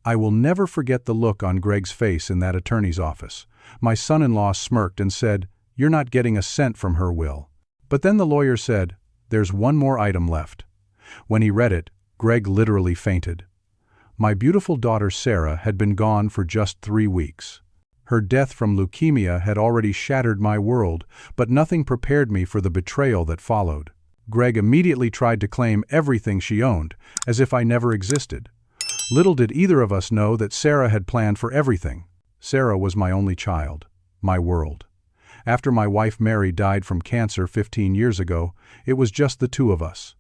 I will never forget the look on Greg's face in that attorney's office. My son-in-law smirked and said, "You're not getting a cent from her will." But then the lawyer said, "There's one more item left." When he read it, Greg literally fainted. My beautiful daughter Sarah had been gone for just 3 weeks. Her death from leukemia had already shattered my world, but nothing prepared me for the betrayal that followed. Greg immediately tried to claim everything she owned, as if I never existed. Little did either of us know that Sarah had planned for everything. Sarah was my only child, my world. After my wife Mary died from cancer 15 years ago, it was just the two of us.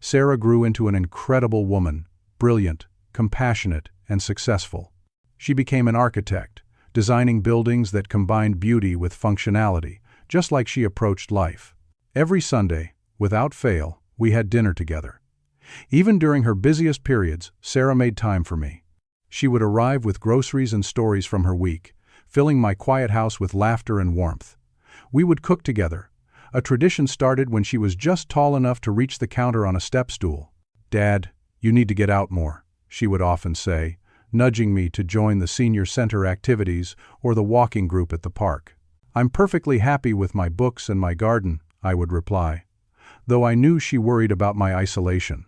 Sarah grew into an incredible woman, brilliant, compassionate, and successful. She became an architect, designing buildings that combined beauty with functionality, just like she approached life. Every Sunday, without fail, we had dinner together. Even during her busiest periods, Sarah made time for me. She would arrive with groceries and stories from her week, filling my quiet house with laughter and warmth. We would cook together. A tradition started when she was just tall enough to reach the counter on a step stool. "Dad, you need to get out more," she would often say, nudging me to join the senior center activities or the walking group at the park. "I'm perfectly happy with my books and my garden," I would reply, though I knew she worried about my isolation.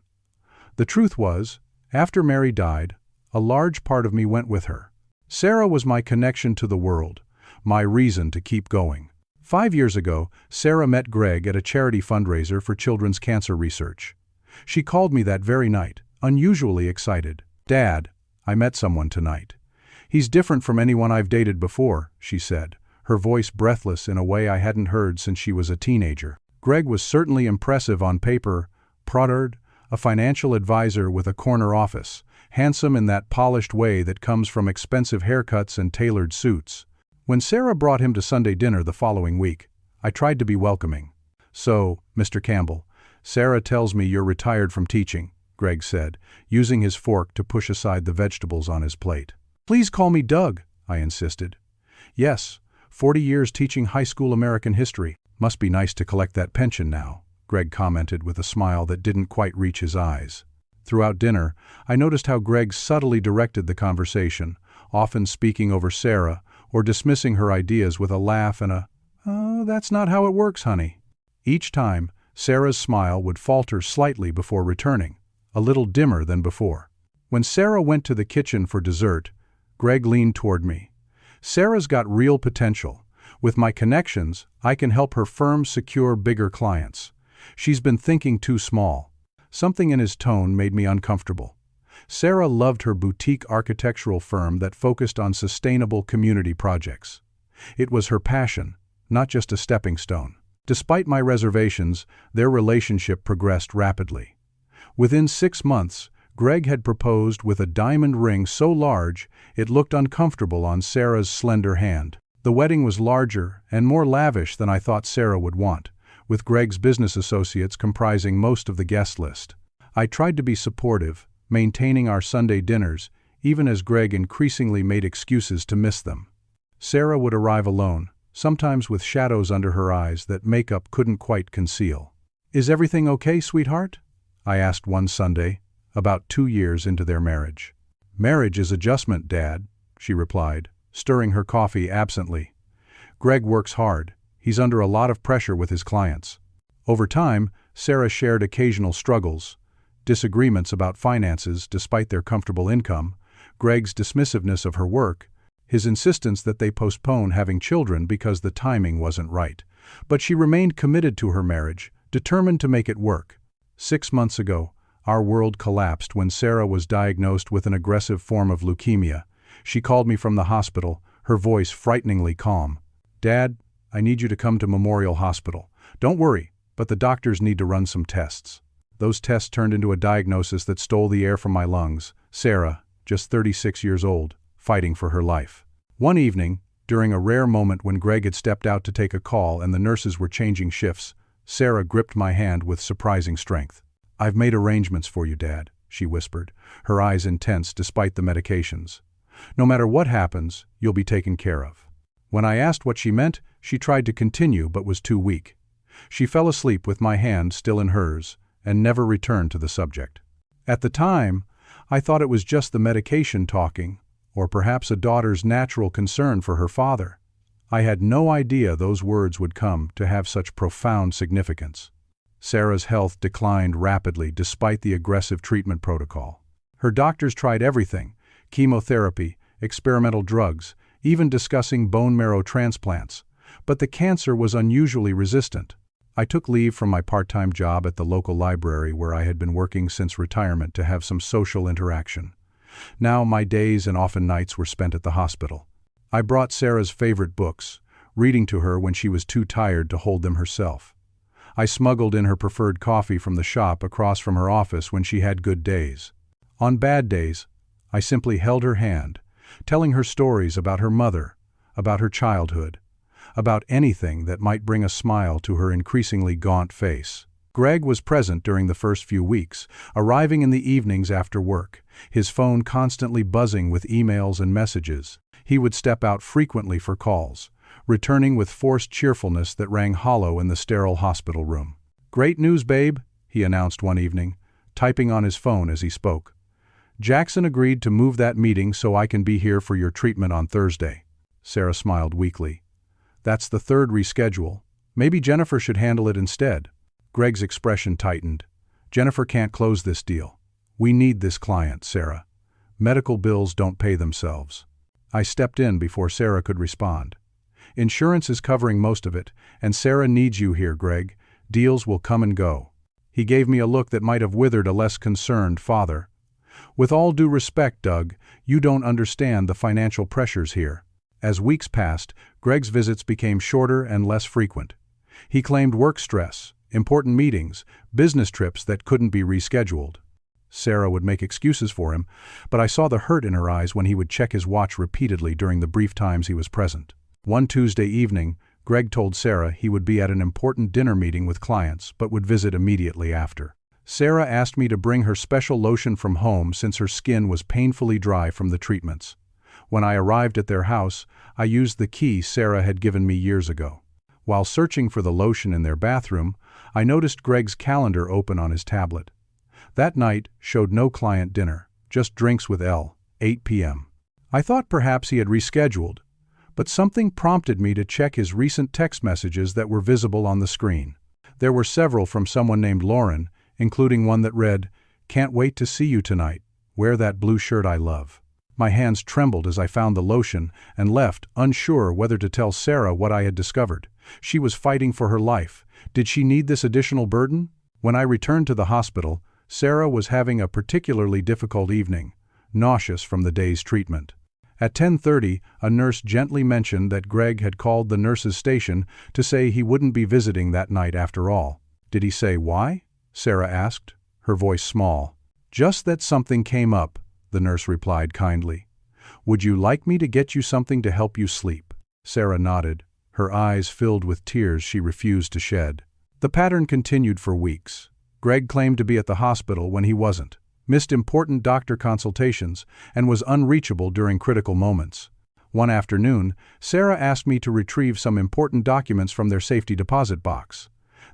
The truth was, after Mary died, a large part of me went with her. Sarah was my connection to the world, my reason to keep going. 5 years ago, Sarah met Greg at a charity fundraiser for children's cancer research. She called me that very night, unusually excited. "Dad, I met someone tonight. He's different from anyone I've dated before," she said, her voice breathless in a way I hadn't heard since she was a teenager. Greg was certainly impressive on paper, Prodard, a financial advisor with a corner office, handsome in that polished way that comes from expensive haircuts and tailored suits. When Sarah brought him to Sunday dinner the following week, I tried to be welcoming. "So, Mr. Campbell, Sarah tells me you're retired from teaching," Greg said, using his fork to push aside the vegetables on his plate. "Please call me Doug," I insisted. "Yes, 40 years teaching high school American history. Must be nice to collect that pension now," Greg commented with a smile that didn't quite reach his eyes. Throughout dinner, I noticed how Greg subtly directed the conversation, often speaking over Sarah or dismissing her ideas with a laugh and a, "Oh, that's not how it works, honey." Each time, Sarah's smile would falter slightly before returning, a little dimmer than before. When Sarah went to the kitchen for dessert, Greg leaned toward me. "Sarah's got real potential. With my connections, I can help her firm secure bigger clients. She's been thinking too small." Something in his tone made me uncomfortable. Sarah loved her boutique architectural firm that focused on sustainable community projects. It was her passion, not just a stepping stone. Despite my reservations, their relationship progressed rapidly. Within 6 months, Greg had proposed with a diamond ring so large it looked uncomfortable on Sarah's slender hand. The wedding was larger and more lavish than I thought Sarah would want, with Greg's business associates comprising most of the guest list. I tried to be supportive, maintaining our Sunday dinners, even as Greg increasingly made excuses to miss them. Sarah would arrive alone, sometimes with shadows under her eyes that makeup couldn't quite conceal. "Is everything okay, sweetheart?" I asked one Sunday, about 2 years into their marriage. "Marriage is adjustment, Dad," she replied, stirring her coffee absently. "Greg works hard. He's under a lot of pressure with his clients." Over time, Sarah shared occasional struggles, disagreements about finances despite their comfortable income, Greg's dismissiveness of her work, his insistence that they postpone having children because the timing wasn't right. But she remained committed to her marriage, determined to make it work. 6 months ago, our world collapsed when Sarah was diagnosed with an aggressive form of leukemia. She called me from the hospital, her voice frighteningly calm. "Dad, I need you to come to Memorial Hospital. Don't worry, but the doctors need to run some tests." Those tests turned into a diagnosis that stole the air from my lungs. Sarah, just 36 years old, fighting for her life. One evening, during a rare moment when Greg had stepped out to take a call and the nurses were changing shifts, Sarah gripped my hand with surprising strength. "I've made arrangements for you, Dad," she whispered, her eyes intense despite the medications. "No matter what happens, you'll be taken care of." When I asked what she meant, she tried to continue but was too weak. She fell asleep with my hand still in hers and never returned to the subject. At the time, I thought it was just the medication talking, or perhaps a daughter's natural concern for her father. I had no idea those words would come to have such profound significance. Sarah's health declined rapidly despite the aggressive treatment protocol. Her doctors tried everything: chemotherapy, experimental drugs, even discussing bone marrow transplants, but the cancer was unusually resistant. I took leave from my part-time job at the local library where I had been working since retirement to have some social interaction. Now my days and often nights were spent at the hospital. I brought Sarah's favorite books, reading to her when she was too tired to hold them herself. I smuggled in her preferred coffee from the shop across from her office when she had good days. On bad days, I simply held her hand, telling her stories about her mother, about her childhood, about anything that might bring a smile to her increasingly gaunt face. Greg was present during the first few weeks, arriving in the evenings after work, his phone constantly buzzing with emails and messages. He would step out frequently for calls, returning with forced cheerfulness that rang hollow in the sterile hospital room. "Great news, babe," he announced one evening, typing on his phone as he spoke. "Jackson agreed to move that meeting so I can be here for your treatment on Thursday." Sarah smiled weakly. "That's the third reschedule. Maybe Jennifer should handle it instead." Greg's expression tightened. "Jennifer can't close this deal. We need this client, Sarah. Medical bills don't pay themselves." I stepped in before Sarah could respond. "Insurance is covering most of it, and Sarah needs you here, Greg. Deals will come and go." He gave me a look that might have withered a less concerned father. "With all due respect, Doug, you don't understand the financial pressures here." As weeks passed, Greg's visits became shorter and less frequent. He claimed work stress, important meetings, business trips that couldn't be rescheduled. Sarah would make excuses for him, but I saw the hurt in her eyes when he would check his watch repeatedly during the brief times he was present. One Tuesday evening, Greg told Sarah he would be at an important dinner meeting with clients but would visit immediately after. Sarah asked me to bring her special lotion from home since her skin was painfully dry from the treatments. When I arrived at their house, I used the key Sarah had given me years ago. While searching for the lotion in their bathroom, I noticed Greg's calendar open on his tablet. That night showed no client dinner, just drinks with L, 8 p.m. I thought perhaps he had rescheduled, but something prompted me to check his recent text messages that were visible on the screen. There were several from someone named Lauren, including one that read, "Can't wait to see you tonight. Wear that blue shirt I love." My hands trembled as I found the lotion and left, unsure whether to tell Sarah what I had discovered. She was fighting for her life. Did she need this additional burden? When I returned to the hospital, Sarah was having a particularly difficult evening, nauseous from the day's treatment. At 10:30, a nurse gently mentioned that Greg had called the nurse's station to say he wouldn't be visiting that night after all. "Did he say why?" Sarah asked, her voice small. "Just that something came up," the nurse replied kindly. "Would you like me to get you something to help you sleep?" Sarah nodded, her eyes filled with tears she refused to shed. The pattern continued for weeks. Greg claimed to be at the hospital when he wasn't, missed important doctor consultations, and was unreachable during critical moments. One afternoon, Sarah asked me to retrieve some important documents from their safety deposit box.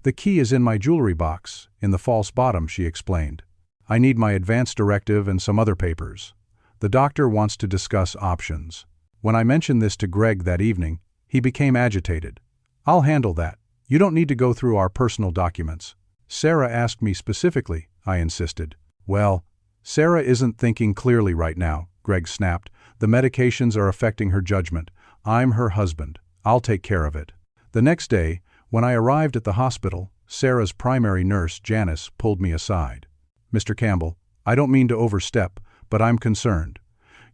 "The key is in my jewelry box, in the false bottom," she explained. "I need my advance directive and some other papers. The doctor wants to discuss options." When I mentioned this to Greg that evening, he became agitated. "I'll handle that. You don't need to go through our personal documents." "Sarah asked me specifically," I insisted. "Well, Sarah isn't thinking clearly right now," Greg snapped. "The medications are affecting her judgment. I'm her husband. I'll take care of it." The next day, when I arrived at the hospital, Sarah's primary nurse, Janice, pulled me aside. "Mr. Campbell, I don't mean to overstep, but I'm concerned.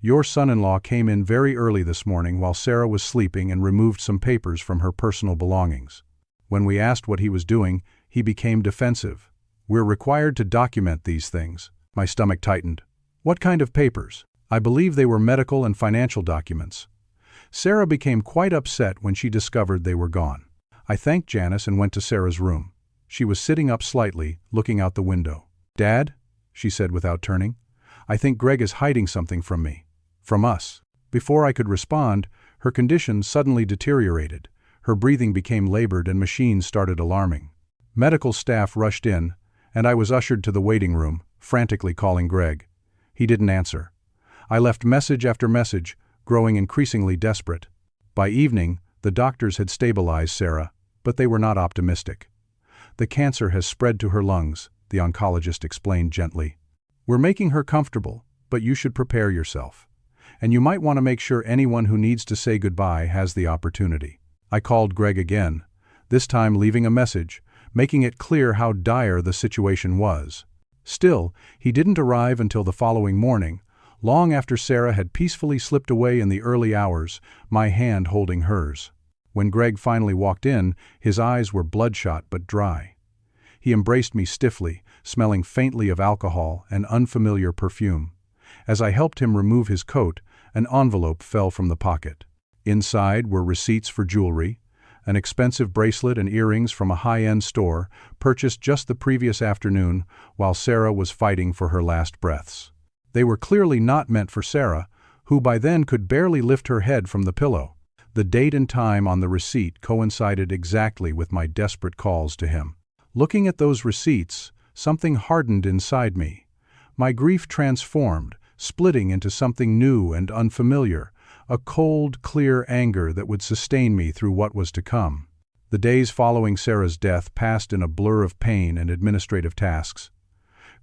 Your son-in-law came in very early this morning while Sarah was sleeping and removed some papers from her personal belongings. When we asked what he was doing, he became defensive. We're required to document these things." My stomach tightened. "What kind of papers?" "I believe they were medical and financial documents." Sarah became quite upset when she discovered they were gone. I thanked Janice and went to Sarah's room. She was sitting up slightly, looking out the window. "Dad," she said without turning, "I think Greg is hiding something from me. From us." Before I could respond, her condition suddenly deteriorated. Her breathing became labored and machines started alarming. Medical staff rushed in, and I was ushered to the waiting room, frantically calling Greg. He didn't answer. I left message after message, growing increasingly desperate. By evening, the doctors had stabilized Sarah, but they were not optimistic. "The cancer has spread to her lungs," the oncologist explained gently. "We're making her comfortable, but you should prepare yourself. And you might want to make sure anyone who needs to say goodbye has the opportunity." I called Greg again, this time leaving a message, making it clear how dire the situation was. Still, he didn't arrive until the following morning, long after Sarah had peacefully slipped away in the early hours, my hand holding hers. When Greg finally walked in, his eyes were bloodshot but dry. He embraced me stiffly, smelling faintly of alcohol and unfamiliar perfume. As I helped him remove his coat, an envelope fell from the pocket. Inside were receipts for jewelry, an expensive bracelet and earrings from a high-end store purchased just the previous afternoon while Sarah was fighting for her last breaths. They were clearly not meant for Sarah, who by then could barely lift her head from the pillow. The date and time on the receipt coincided exactly with my desperate calls to him. Looking at those receipts, something hardened inside me. My grief transformed, splitting into something new and unfamiliar, a cold, clear anger that would sustain me through what was to come. The days following Sarah's death passed in a blur of pain and administrative tasks.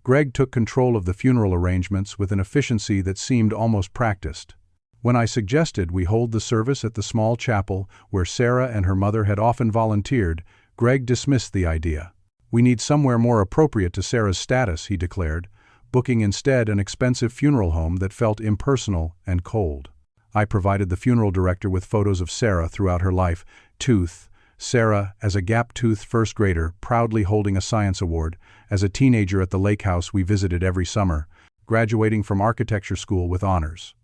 Greg took control of the funeral arrangements with an efficiency that seemed almost practiced. When I suggested we hold the service at the small chapel where Sarah and her mother had often volunteered, Greg dismissed the idea. "We need somewhere more appropriate to Sarah's status," he declared, booking instead an expensive funeral home that felt impersonal and cold. I provided the funeral director with photos of Sarah throughout her life. Sarah, as a gap-toothed first grader, proudly holding a science award, as a teenager at the lake house we visited every summer, graduating from architecture school with honors.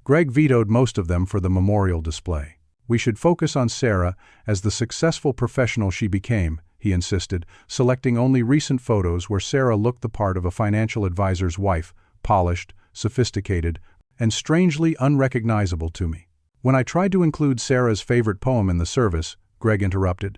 Greg vetoed most of them for the memorial display. "We should focus on Sarah as the successful professional she became," he insisted, selecting only recent photos where Sarah looked the part of a financial advisor's wife, polished, sophisticated, and strangely unrecognizable to me. When I tried to include Sarah's favorite poem in the service, Greg interrupted.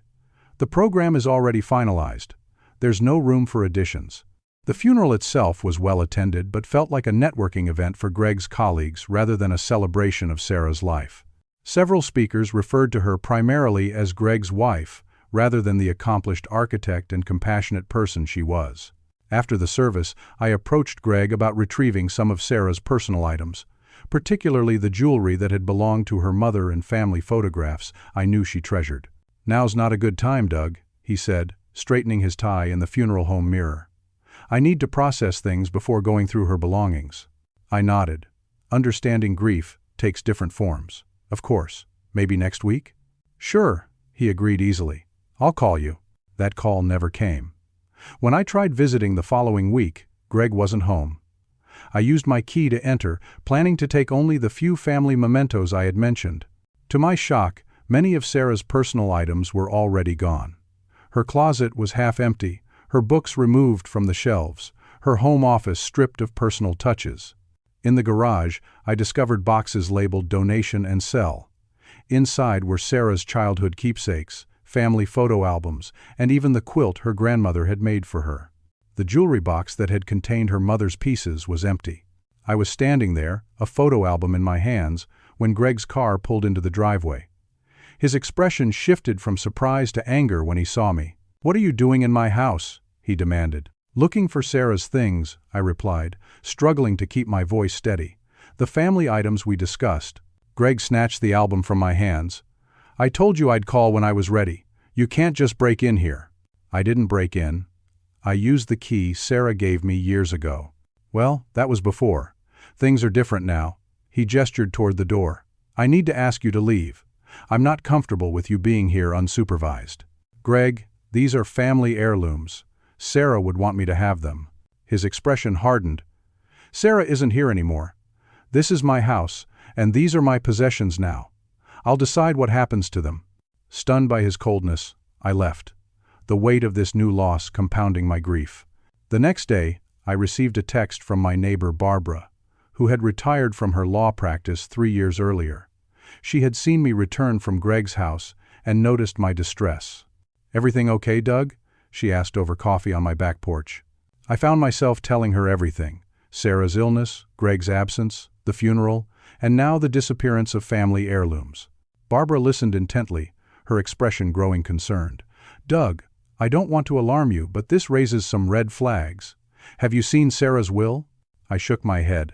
"The program is already finalized. There's no room for additions." The funeral itself was well attended but felt like a networking event for Greg's colleagues rather than a celebration of Sarah's life. Several speakers referred to her primarily as Greg's wife, rather than the accomplished architect and compassionate person she was. After the service, I approached Greg about retrieving some of Sarah's personal items, particularly the jewelry that had belonged to her mother and family photographs I knew she treasured. "Now's not a good time, Doug," he said, straightening his tie in the funeral home mirror. "I need to process things before going through her belongings." I nodded. Understanding grief takes different forms. "Of course. Maybe next week?" "Sure," he agreed easily. "I'll call you." That call never came. When I tried visiting the following week, Greg wasn't home. I used my key to enter, planning to take only the few family mementos I had mentioned. To my shock, many of Sarah's personal items were already gone. Her closet was half empty, her books removed from the shelves, her home office stripped of personal touches. In the garage, I discovered boxes labeled donation and sell. Inside were Sarah's childhood keepsakes, family photo albums, and even the quilt her grandmother had made for her. The jewelry box that had contained her mother's pieces was empty. I was standing there, a photo album in my hands, when Greg's car pulled into the driveway. His expression shifted from surprise to anger when he saw me. "What are you doing in my house?" he demanded. "Looking for Sarah's things," I replied, struggling to keep my voice steady. "The family items we discussed." Greg snatched the album from my hands. "I told you I'd call when I was ready. You can't just break in here." I didn't break in. I used the key Sarah gave me years ago. "Well, that was before. Things are different now." He gestured toward the door. "I need to ask you to leave. I'm not comfortable with you being here unsupervised." "Greg, these are family heirlooms. Sarah would want me to have them." His expression hardened. "Sarah isn't here anymore. This is my house, and these are my possessions now. I'll decide what happens to them." Stunned by his coldness, I left, the weight of this new loss compounding my grief. The next day, I received a text from my neighbor Barbara, who had retired from her law practice 3 years earlier. She had seen me return from Greg's house and noticed my distress. "Everything okay, Doug?" she asked over coffee on my back porch. I found myself telling her everything. Sarah's illness, Greg's absence, the funeral, and now the disappearance of family heirlooms. Barbara listened intently, her expression growing concerned. "Doug, I don't want to alarm you, but this raises some red flags. Have you seen Sarah's will?" I shook my head.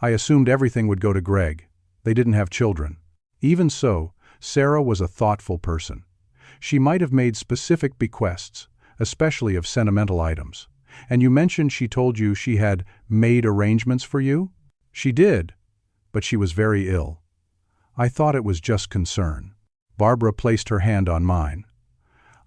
I assumed everything would go to Greg. They didn't have children. Even so, Sarah was a thoughtful person. She might have made specific bequests, especially of sentimental items. And you mentioned she told you she had made arrangements for you? She did, but she was very ill. I thought it was just concern. Barbara placed her hand on mine.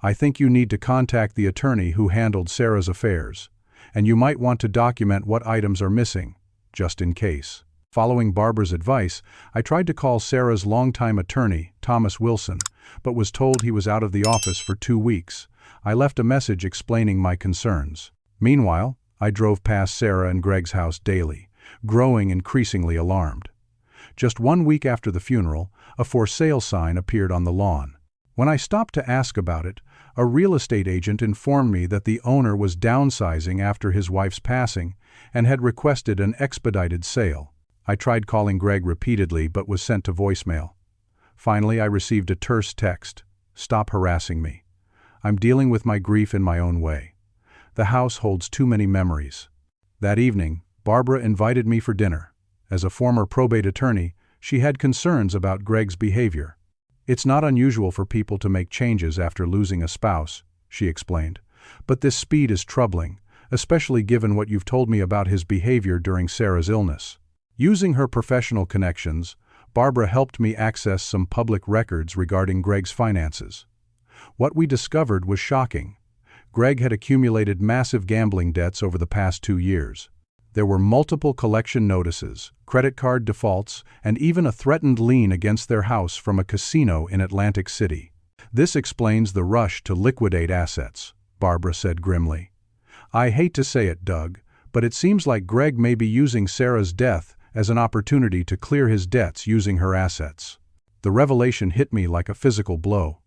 "I think you need to contact the attorney who handled Sarah's affairs, and you might want to document what items are missing, just in case." Following Barbara's advice, I tried to call Sarah's longtime attorney, Thomas Wilson, but was told he was out of the office for 2 weeks. I left a message explaining my concerns. Meanwhile, I drove past Sarah and Greg's house daily, growing increasingly alarmed. Just 1 week after the funeral, a for sale sign appeared on the lawn. When I stopped to ask about it, a real estate agent informed me that the owner was downsizing after his wife's passing and had requested an expedited sale. I tried calling Greg repeatedly but was sent to voicemail. Finally, I received a terse text: "Stop harassing me. I'm dealing with my grief in my own way. The house holds too many memories." That evening, Barbara invited me for dinner. As a former probate attorney, she had concerns about Greg's behavior. "It's not unusual for people to make changes after losing a spouse," she explained, "but this speed is troubling, especially given what you've told me about his behavior during Sarah's illness." Using her professional connections, Barbara helped me access some public records regarding Greg's finances. What we discovered was shocking. Greg had accumulated massive gambling debts over the past 2 years. There were multiple collection notices, credit card defaults, and even a threatened lien against their house from a casino in Atlantic City. "This explains the rush to liquidate assets," Barbara said grimly. "I hate to say it, Doug, but it seems like Greg may be using Sarah's death as an opportunity to clear his debts using her assets." The revelation hit me like a physical blow.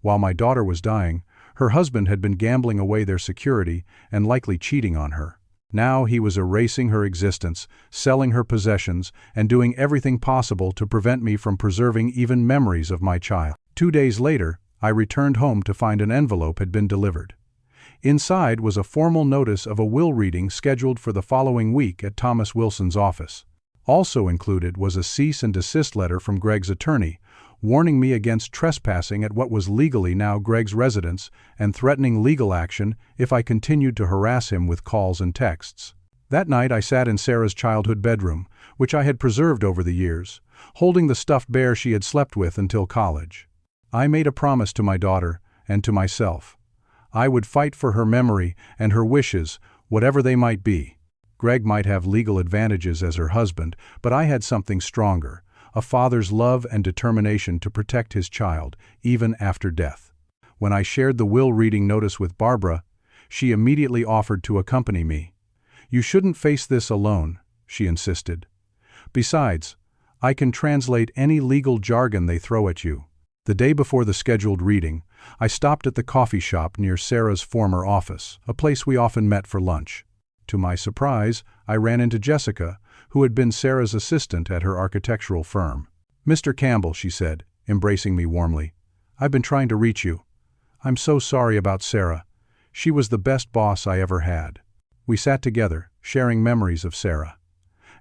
While my daughter was dying, her husband had been gambling away their security and likely cheating on her. Now he was erasing her existence, selling her possessions, and doing everything possible to prevent me from preserving even memories of my child. 2 days later, I returned home to find an envelope had been delivered. Inside was a formal notice of a will reading scheduled for the following week at Thomas Wilson's office. Also included was a cease and desist letter from Greg's attorney, warning me against trespassing at what was legally now Greg's residence and threatening legal action if I continued to harass him with calls and texts. That night I sat in Sarah's childhood bedroom, which I had preserved over the years, holding the stuffed bear she had slept with until college. I made a promise to my daughter and to myself. I would fight for her memory and her wishes, whatever they might be. Greg might have legal advantages as her husband, but I had something stronger, a father's love and determination to protect his child, even after death. When I shared the will reading notice with Barbara, she immediately offered to accompany me. "You shouldn't face this alone," she insisted. "Besides, I can translate any legal jargon they throw at you." The day before the scheduled reading, I stopped at the coffee shop near Sarah's former office, a place we often met for lunch. To my surprise, I ran into Jessica, who had been Sarah's assistant at her architectural firm. "Mr. Campbell," she said, embracing me warmly, "I've been trying to reach you. I'm so sorry about Sarah. She was the best boss I ever had." We sat together, sharing memories of Sarah.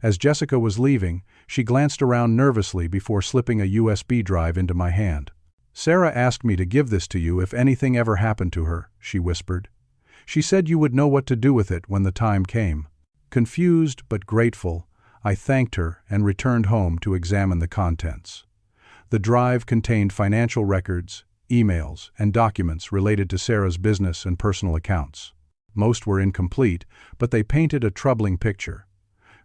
As Jessica was leaving, she glanced around nervously before slipping a USB drive into my hand. "Sarah asked me to give this to you if anything ever happened to her," she whispered. "She said you would know what to do with it when the time came." Confused but grateful, I thanked her and returned home to examine the contents. The drive contained financial records, emails, and documents related to Sarah's business and personal accounts. Most were incomplete, but they painted a troubling picture.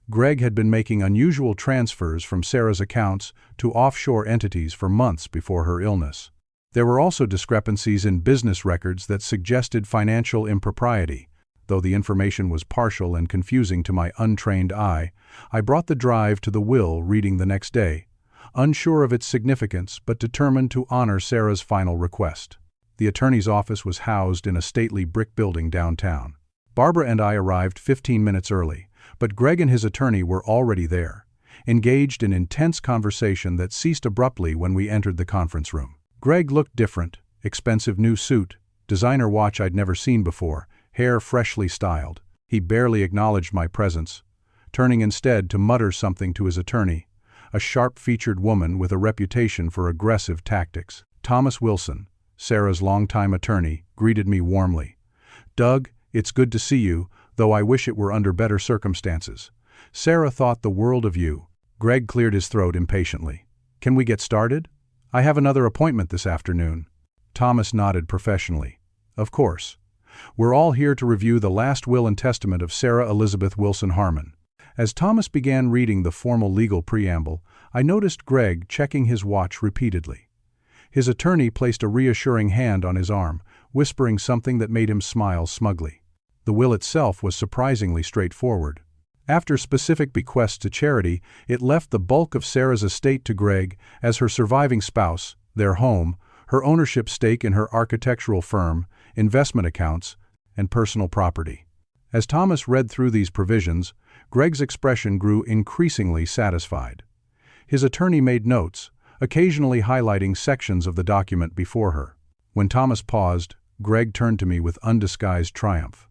Greg had been making unusual transfers from Sarah's accounts to offshore entities for months before her illness. There were also discrepancies in business records that suggested financial impropriety. Though the information was partial and confusing to my untrained eye, I brought the drive to the will reading the next day, unsure of its significance but determined to honor Sarah's final request. The attorney's office was housed in a stately brick building downtown. Barbara and I arrived 15 minutes early, But Greg and his attorney were already there, engaged in intense conversation that ceased abruptly when we entered the conference room. Greg looked different, expensive new suit, designer watch I'd never seen before, hair freshly styled. He barely acknowledged my presence, turning instead to mutter something to his attorney, a sharp-featured woman with a reputation for aggressive tactics. Thomas Wilson, Sarah's longtime attorney, greeted me warmly. "Doug, it's good to see you, though I wish it were under better circumstances. Sarah thought the world of you." Greg cleared his throat impatiently. "Can we get started? I have another appointment this afternoon." Thomas nodded professionally. "Of course. We're all here to review the last will and testament of Sarah Elizabeth Wilson Harmon." As Thomas began reading the formal legal preamble, I noticed Greg checking his watch repeatedly. His attorney placed a reassuring hand on his arm, whispering something that made him smile smugly. The will itself was surprisingly straightforward. After specific bequests to charity, it left the bulk of Sarah's estate to Greg as her surviving spouse, their home, her ownership stake in her architectural firm, investment accounts, and personal property. As Thomas read through these provisions, Greg's expression grew increasingly satisfied. His attorney made notes, occasionally highlighting sections of the document before her. When Thomas paused, Greg turned to me with undisguised triumph.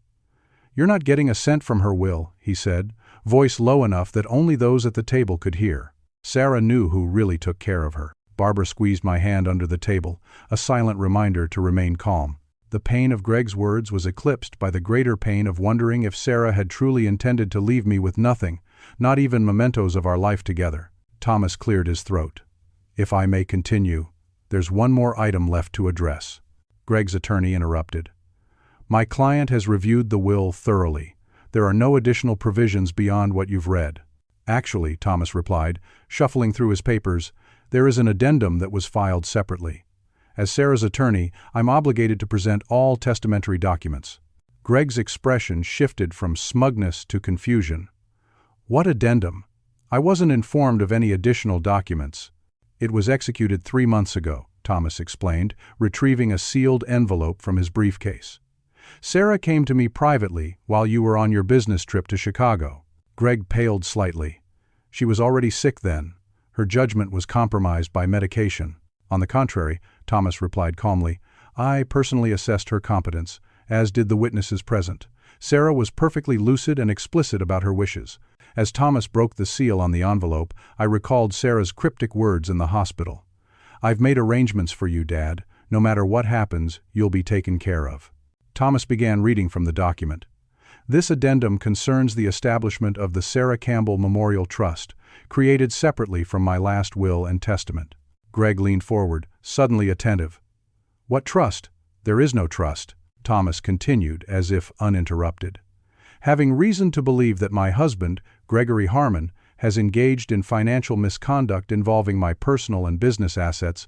"You're not getting a cent from her will," he said, voice low enough that only those at the table could hear. Sarah knew who really took care of her. Barbara squeezed my hand under the table, a silent reminder to remain calm. The pain of Greg's words was eclipsed by the greater pain of wondering if Sarah had truly intended to leave me with nothing, not even mementos of our life together. Thomas cleared his throat. "If I may continue, there's one more item left to address." Greg's attorney interrupted. "My client has reviewed the will thoroughly. There are no additional provisions beyond what you've read." "Actually," Thomas replied, shuffling through his papers, "there is an addendum that was filed separately. As Sarah's attorney, I'm obligated to present all testamentary documents." Greg's expression shifted from smugness to confusion. "What addendum? I wasn't informed of any additional documents." "It was executed 3 months ago," Thomas explained, retrieving a sealed envelope from his briefcase. "Sarah came to me privately while you were on your business trip to Chicago." Greg paled slightly. "She was already sick then. Her judgment was compromised by medication." "On the contrary," Thomas replied calmly, "I personally assessed her competence, as did the witnesses present. Sarah was perfectly lucid and explicit about her wishes." As Thomas broke the seal on the envelope, I recalled Sarah's cryptic words in the hospital. "I've made arrangements for you, Dad. No matter what happens, you'll be taken care of." Thomas began reading from the document. "This addendum concerns the establishment of the Sarah Campbell Memorial Trust, created separately from my last will and testament." Greg leaned forward, suddenly attentive. "What trust? There is no trust," Thomas continued as if uninterrupted. "Having reason to believe that my husband, Gregory Harmon, has engaged in financial misconduct involving my personal and business assets,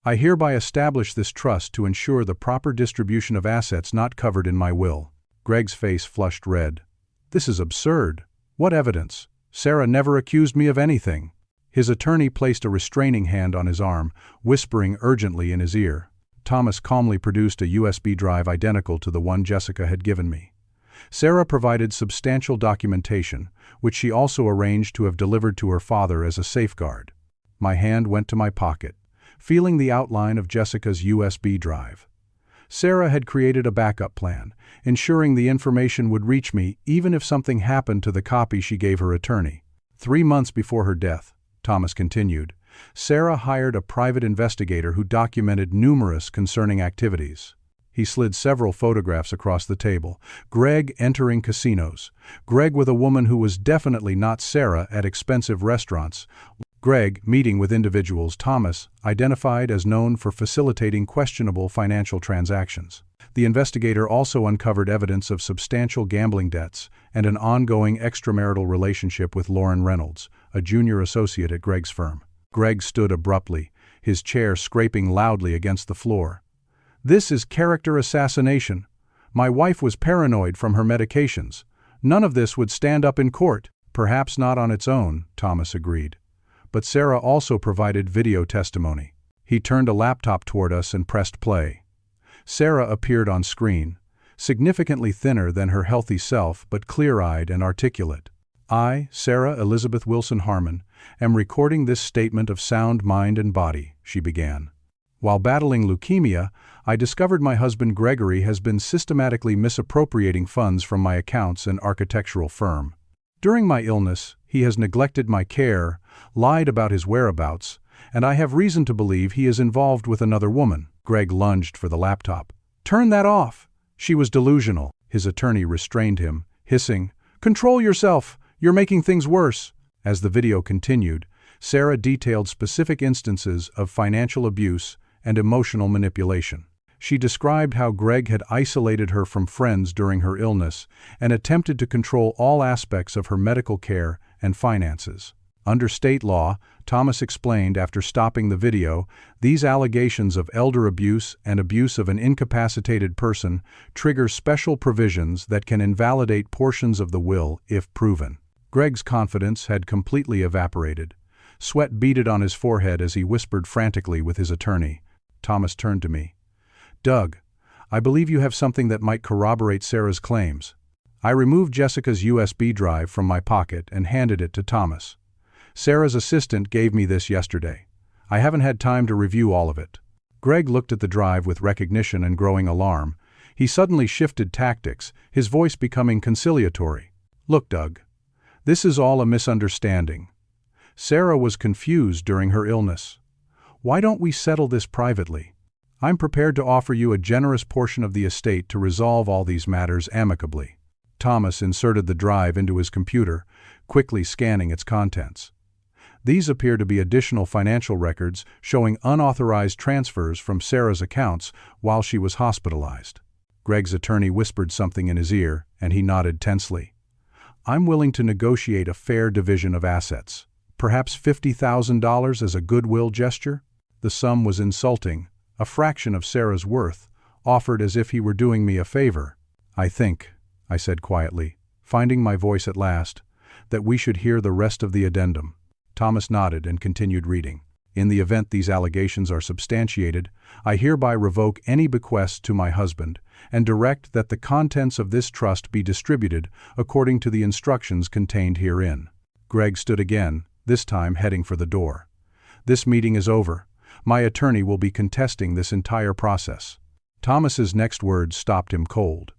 I hereby establish this trust to ensure the proper distribution of assets not covered in my will." Greg's face flushed red. "This is absurd. What evidence? Sarah never accused me of anything." His attorney placed a restraining hand on his arm, whispering urgently in his ear. Thomas calmly produced a USB drive identical to the one Jessica had given me. Sarah provided substantial documentation, which she also arranged to have delivered to her father as a safeguard. My hand went to my pocket, feeling the outline of Jessica's USB drive. Sarah had created a backup plan, ensuring the information would reach me even if something happened to the copy she gave her attorney. 3 months before her death, Thomas continued, Sarah hired a private investigator who documented numerous concerning activities. He slid several photographs across the table. Greg entering casinos. Greg with a woman who was definitely not Sarah at expensive restaurants. Greg meeting with individuals Thomas identified as known for facilitating questionable financial transactions. The investigator also uncovered evidence of substantial gambling debts and an ongoing extramarital relationship with Lauren Reynolds, a junior associate at Greg's firm. Greg stood abruptly, his chair scraping loudly against the floor. "This is character assassination. My wife was paranoid from her medications. None of this would stand up in court." "Perhaps not on its own," Thomas agreed. "But Sarah also provided video testimony." He turned a laptop toward us and pressed play. Sarah appeared on screen, significantly thinner than her healthy self but clear-eyed and articulate. I, Sarah Elizabeth Wilson Harmon, am recording this statement of sound mind and body, she began. While battling leukemia, I discovered my husband Gregory has been systematically misappropriating funds from my accounts and architectural firm. During my illness, he has neglected my care, lied about his whereabouts, and I have reason to believe he is involved with another woman. Greg lunged for the laptop. "Turn that off!" She was delusional. His attorney restrained him, hissing, "Control yourself! You're making things worse." As the video continued, Sarah detailed specific instances of financial abuse and emotional manipulation. She described how Greg had isolated her from friends during her illness and attempted to control all aspects of her medical care and finances. Under state law, Thomas explained after stopping the video, these allegations of elder abuse and abuse of an incapacitated person trigger special provisions that can invalidate portions of the will if proven. Greg's confidence had completely evaporated. Sweat beaded on his forehead as he whispered frantically with his attorney. Thomas turned to me. "Doug, I believe you have something that might corroborate Sarah's claims." I removed Jessica's USB drive from my pocket and handed it to Thomas. "Sarah's assistant gave me this yesterday. I haven't had time to review all of it." Greg looked at the drive with recognition and growing alarm. He suddenly shifted tactics, his voice becoming conciliatory. "Look, Doug, this is all a misunderstanding. Sarah was confused during her illness. Why don't we settle this privately? I'm prepared to offer you a generous portion of the estate to resolve all these matters amicably." Thomas inserted the drive into his computer, quickly scanning its contents. These appear to be additional financial records showing unauthorized transfers from Sarah's accounts while she was hospitalized. Greg's attorney whispered something in his ear, and he nodded tensely. "I'm willing to negotiate a fair division of assets. Perhaps $50,000 as a goodwill gesture?" The sum was insulting, a fraction of Sarah's worth, offered as if he were doing me a favor. "I think," I said quietly, finding my voice at last, "that we should hear the rest of the addendum." Thomas nodded and continued reading. "In the event these allegations are substantiated, I hereby revoke any bequests to my husband and direct that the contents of this trust be distributed according to the instructions contained herein." Greg stood again, this time heading for the door. "This meeting is over. My attorney will be contesting this entire process." Thomas's next words stopped him cold.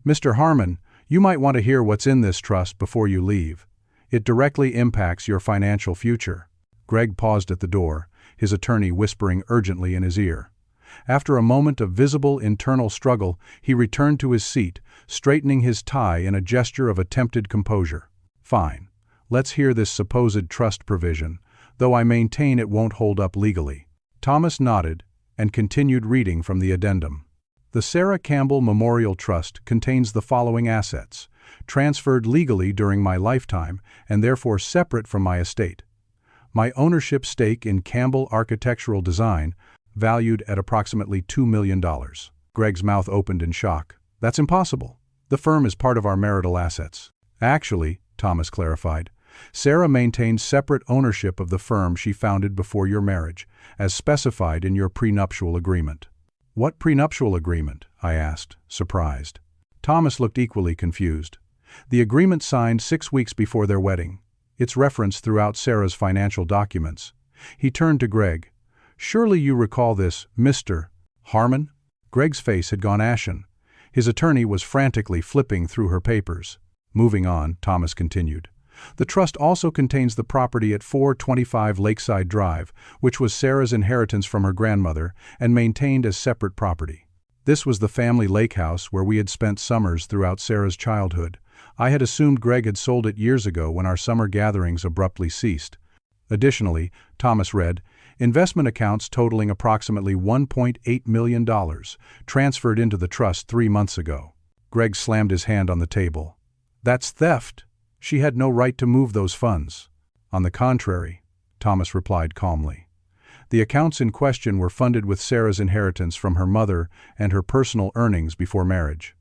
"Mr. Harmon, you might want to hear what's in this trust before you leave. It directly impacts your financial future." Greg paused at the door, his attorney whispering urgently in his ear. After a moment of visible internal struggle, he returned to his seat, straightening his tie in a gesture of attempted composure. "Fine. Let's hear this supposed trust provision, though I maintain it won't hold up legally." Thomas nodded and continued reading from the addendum. "The Sarah Campbell Memorial Trust contains the following assets, transferred legally during my lifetime and therefore separate from my estate. My ownership stake in Campbell Architectural Design, valued at approximately $2 million. Greg's mouth opened in shock. "That's impossible. The firm is part of our marital assets." "Actually," Thomas clarified, "Sarah maintains separate ownership of the firm she founded before your marriage, as specified in your prenuptial agreement." "What prenuptial agreement?" I asked, surprised. Thomas looked equally confused. "The agreement signed 6 weeks before their wedding. It's referenced throughout Sarah's financial documents." He turned to Greg. "Surely you recall this, Mr. Harmon?" Greg's face had gone ashen. His attorney was frantically flipping through her papers. "Moving on," Thomas continued. "The trust also contains the property at 425 Lakeside Drive, which was Sarah's inheritance from her grandmother and maintained as separate property. This was the family lake house where we had spent summers throughout Sarah's childhood. I had assumed Greg had sold it years ago when our summer gatherings abruptly ceased." Additionally, Thomas read, "Investment accounts totaling approximately $1.8 million, transferred into the trust 3 months ago." Greg slammed his hand on the table. "That's theft. She had no right to move those funds." "On the contrary," Thomas replied calmly. "The accounts in question were funded with Sarah's inheritance from her mother and her personal earnings before marriage.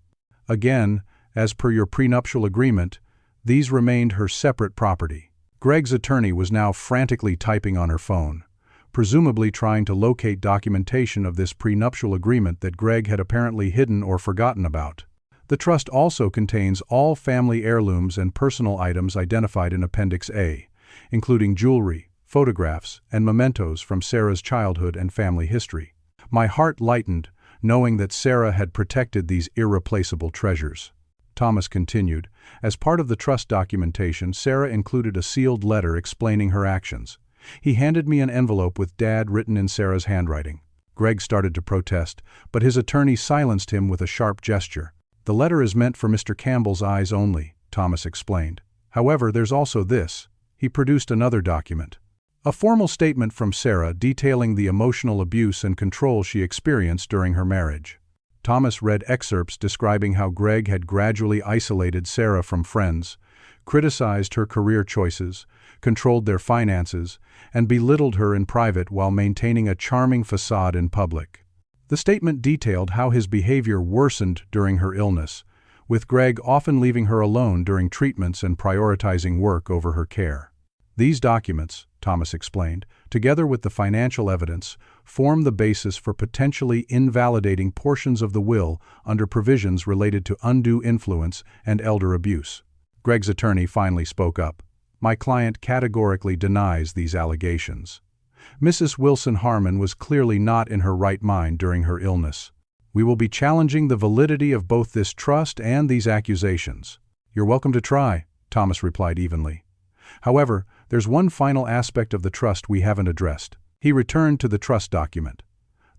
Again, as per your prenuptial agreement, these remained her separate property." Greg's attorney was now frantically typing on her phone, presumably trying to locate documentation of this prenuptial agreement that Greg had apparently hidden or forgotten about. The trust also contains all family heirlooms and personal items identified in Appendix A, including jewelry, photographs, and mementos from Sarah's childhood and family history. My heart lightened, knowing that Sarah had protected these irreplaceable treasures. Thomas continued, as part of the trust documentation, Sarah included a sealed letter explaining her actions. He handed me an envelope with Dad written in Sarah's handwriting. Greg started to protest, but his attorney silenced him with a sharp gesture. The letter is meant for Mr. Campbell's eyes only, Thomas explained. However, there's also this. He produced another document. A formal statement from Sarah detailing the emotional abuse and control she experienced during her marriage. Thomas read excerpts describing how Greg had gradually isolated Sarah from friends, criticized her career choices, controlled their finances, and belittled her in private while maintaining a charming facade in public. The statement detailed how his behavior worsened during her illness, with Greg often leaving her alone during treatments and prioritizing work over her care. These documents, Thomas explained, together with the financial evidence, form the basis for potentially invalidating portions of the will under provisions related to undue influence and elder abuse. Greg's attorney finally spoke up. My client categorically denies these allegations. Mrs. Wilson Harmon was clearly not in her right mind during her illness. We will be challenging the validity of both this trust and these accusations. You're welcome to try, Thomas replied evenly. However, there's one final aspect of the trust we haven't addressed. He returned to the trust document.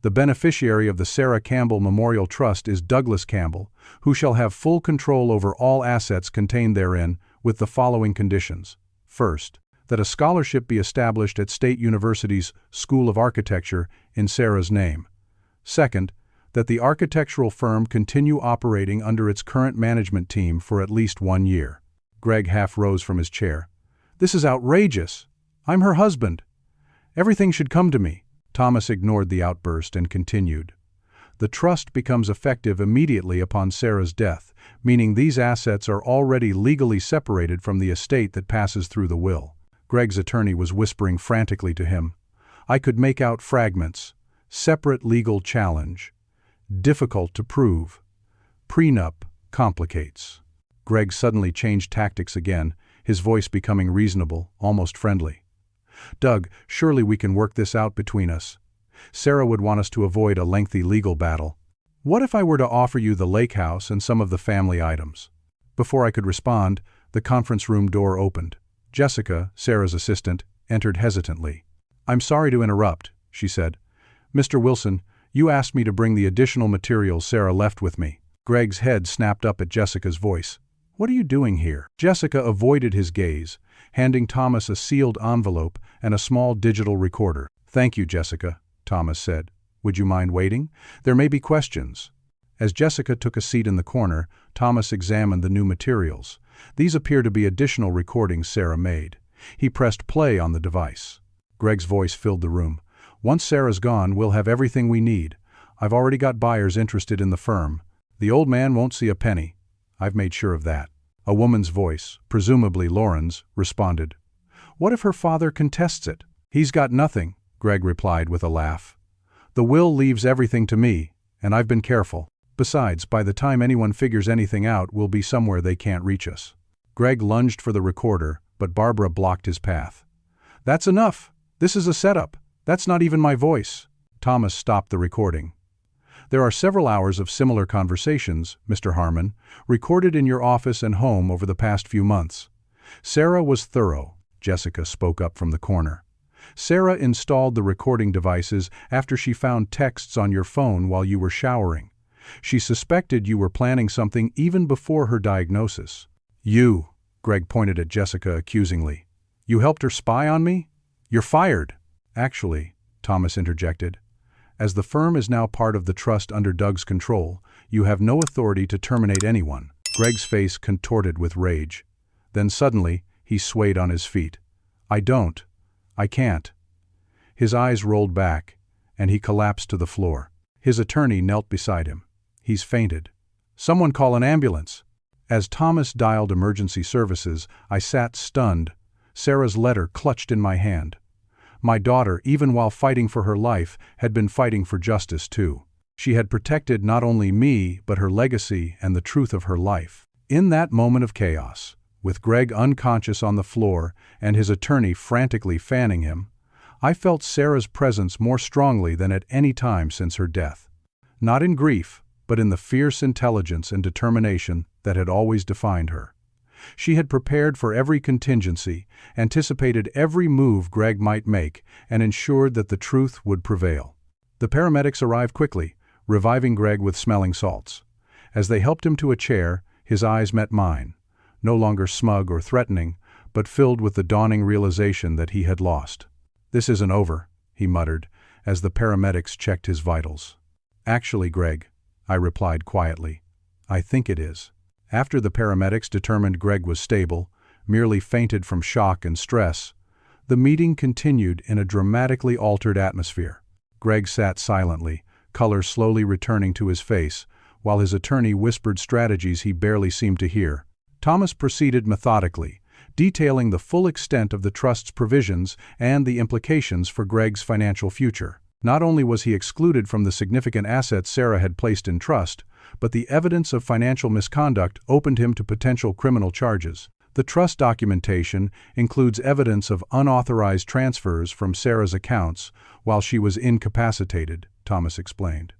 The beneficiary of the Sarah Campbell Memorial Trust is Douglas Campbell, who shall have full control over all assets contained therein, with the following conditions. First, that a scholarship be established at State University's School of Architecture in Sarah's name. Second, that the architectural firm continue operating under its current management team for at least 1 year. Greg half rose from his chair. This is outrageous. I'm her husband. Everything should come to me. Thomas ignored the outburst and continued. The trust becomes effective immediately upon Sarah's death, meaning these assets are already legally separated from the estate that passes through the will. Greg's attorney was whispering frantically to him. I could make out fragments. Separate legal challenge. Difficult to prove. Prenup complicates. Greg suddenly changed tactics again, his voice becoming reasonable, almost friendly. Doug, surely we can work this out between us. Sarah would want us to avoid a lengthy legal battle. What if I were to offer you the lake house and some of the family items? Before I could respond, the conference room door opened. Jessica, Sarah's assistant, entered hesitantly. I'm sorry to interrupt, she said. Mr. Wilson, you asked me to bring the additional materials Sarah left with me. Greg's head snapped up at Jessica's voice. What are you doing here? Jessica avoided his gaze, handing Thomas a sealed envelope and a small digital recorder. Thank you, Jessica, Thomas said. Would you mind waiting? There may be questions. As Jessica took a seat in the corner, Thomas examined the new materials. These appear to be additional recordings Sarah made. He pressed play on the device. Greg's voice filled the room. Once Sarah's gone, we'll have everything we need. I've already got buyers interested in the firm. The old man won't see a penny. I've made sure of that. A woman's voice, presumably Lauren's, responded. What if her father contests it? He's got nothing, Greg replied with a laugh. The will leaves everything to me, and I've been careful. Besides, by the time anyone figures anything out, we'll be somewhere they can't reach us. Greg lunged for the recorder, but Barbara blocked his path. That's enough. This is a setup. That's not even my voice. Thomas stopped the recording. There are several hours of similar conversations, Mr. Harmon, recorded in your office and home over the past few months. Sarah was thorough, Jessica spoke up from the corner. Sarah installed the recording devices after she found texts on your phone while you were showering. She suspected you were planning something even before her diagnosis. You, Greg pointed at Jessica accusingly. You helped her spy on me? You're fired. Actually, Thomas interjected, as the firm is now part of the trust under Doug's control, you have no authority to terminate anyone. Greg's face contorted with rage. Then suddenly, he swayed on his feet. I can't. His eyes rolled back, and he collapsed to the floor. His attorney knelt beside him. He's fainted. Someone call an ambulance. As Thomas dialed emergency services, I sat stunned, Sarah's letter clutched in my hand. My daughter, even while fighting for her life, had been fighting for justice too. She had protected not only me, but her legacy and the truth of her life. In that moment of chaos, with Greg unconscious on the floor and his attorney frantically fanning him, I felt Sarah's presence more strongly than at any time since her death. Not in grief, but in the fierce intelligence and determination that had always defined her. She had prepared for every contingency, anticipated every move Greg might make, and ensured that the truth would prevail. The paramedics arrived quickly, reviving Greg with smelling salts. As they helped him to a chair, his eyes met mine, no longer smug or threatening, but filled with the dawning realization that he had lost. "This isn't over," he muttered, as the paramedics checked his vitals. "Actually, Greg," I replied quietly, "I think it is." After the paramedics determined Greg was stable, merely fainted from shock and stress, the meeting continued in a dramatically altered atmosphere. Greg sat silently, color slowly returning to his face, while his attorney whispered strategies he barely seemed to hear. Thomas proceeded methodically, detailing the full extent of the trust's provisions and the implications for Greg's financial future. Not only was he excluded from the significant assets Sarah had placed in trust, but the evidence of financial misconduct opened him to potential criminal charges. The trust documentation includes evidence of unauthorized transfers from Sarah's accounts while she was incapacitated, Thomas explained.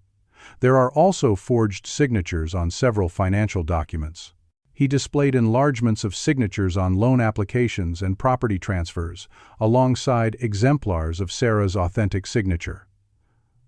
There are also forged signatures on several financial documents. He displayed enlargements of signatures on loan applications and property transfers, alongside exemplars of Sarah's authentic signature.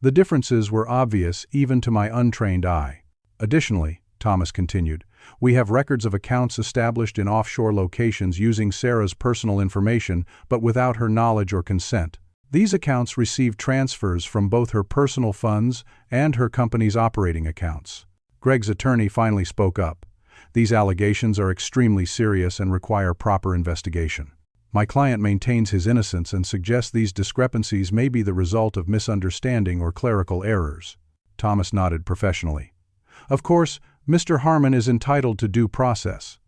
The differences were obvious even to my untrained eye. Additionally, Thomas continued, we have records of accounts established in offshore locations using Sarah's personal information but without her knowledge or consent. These accounts received transfers from both her personal funds and her company's operating accounts. Greg's attorney finally spoke up. These allegations are extremely serious and require proper investigation. My client maintains his innocence and suggests these discrepancies may be the result of misunderstanding or clerical errors. Thomas nodded professionally. Of course, Mr. Harmon is entitled to due process.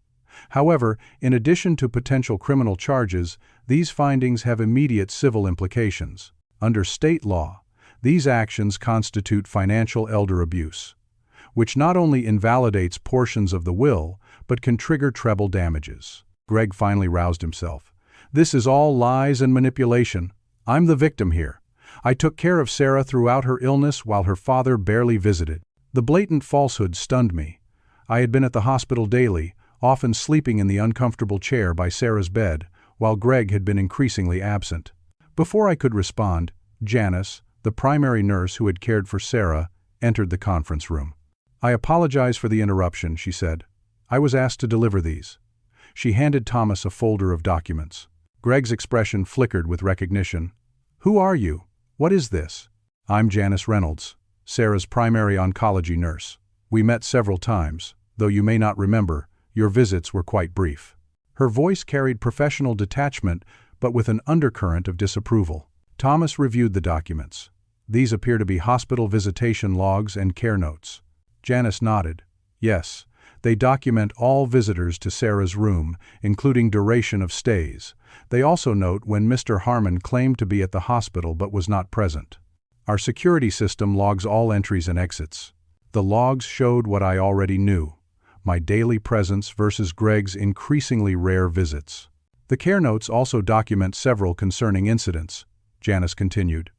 However, in addition to potential criminal charges, these findings have immediate civil implications. Under state law, these actions constitute financial elder abuse, which not only invalidates portions of the will, but can trigger treble damages. Greg finally roused himself. This is all lies and manipulation. I'm the victim here. I took care of Sarah throughout her illness while her father barely visited. The blatant falsehood stunned me. I had been at the hospital daily, often sleeping in the uncomfortable chair by Sarah's bed, while Greg had been increasingly absent. Before I could respond, Janice, the primary nurse who had cared for Sarah, entered the conference room. I apologize for the interruption, she said. I was asked to deliver these. She handed Thomas a folder of documents. Greg's expression flickered with recognition. Who are you? What is this? I'm Janice Reynolds, Sarah's primary oncology nurse. We met several times, though you may not remember, your visits were quite brief. Her voice carried professional detachment, but with an undercurrent of disapproval. Thomas reviewed the documents. These appear to be hospital visitation logs and care notes. Janice nodded. Yes, they document all visitors to Sarah's room, including duration of stays. They also note when Mr. Harmon claimed to be at the hospital but was not present. Our security system logs all entries and exits. The logs showed what I already knew, my daily presence versus Greg's increasingly rare visits. The care notes also document several concerning incidents, Janice continued.